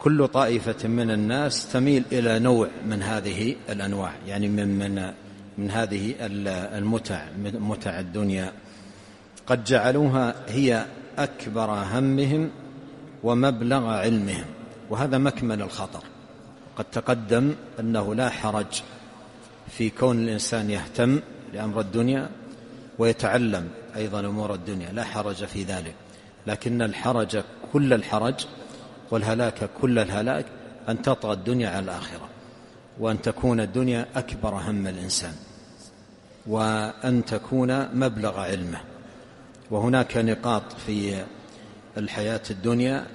كل طائفة من الناس تميل إلى نوع من هذه الأنواع، يعني من هذه متع الدنيا، قد جعلوها هي أكبر همهم ومبلغ علمهم، وهذا مكمن الخطر. قد تقدم أنه لا حرج في كون الإنسان يهتم لأمر الدنيا ويتعلم أيضا أمور الدنيا، لا حرج في ذلك، لكن الحرج كل الحرج والهلاك كل الهلاك أن تطغى الدنيا على الآخرة، وأن تكون الدنيا أكبر هم الإنسان، وأن تكون مبلغ علمه. وهناك نقاط في الحياة الدنيا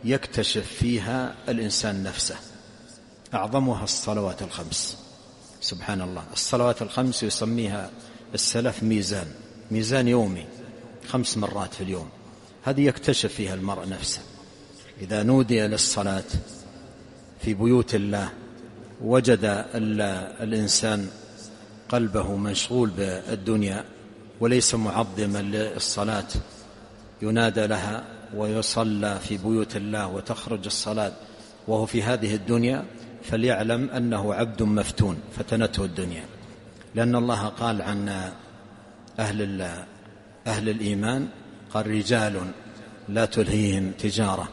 يكتشف فيها الإنسان نفسه، أعظمها الصلوات الخمس. سبحان الله، الصلوات الخمس يسميها السلف ميزان يومي 5 مرات في اليوم، هذه يكتشف فيها المرء نفسه. إذا نودي للصلاة في بيوت الله وجد الإنسان قلبه مشغول بالدنيا وليس معظما للصلاة، ينادى لها ويصلى في بيوت الله وتخرج الصلاة وهو في هذه الدنيا، فليعلم أنه عبد مفتون فتنته الدنيا. لأن الله قال عن أهل الإيمان، قال رجال لا تلهيهم تجارة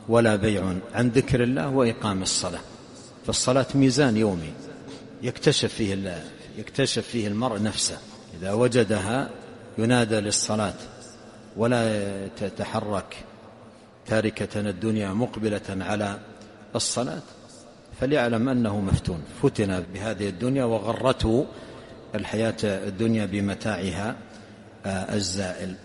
ولا بيع عن ذكر الله وإقام الصلاة. فالصلاة ميزان يومي يكتشف فيه المرء نفسه، إذا وجدها ينادى للصلاة ولا تتحرك تاركة الدنيا مقبلة على الصلاة، فليعلم أنه مفتون، فتن بهذه الدنيا وغرته الحياة الدنيا بمتاعها الزائل.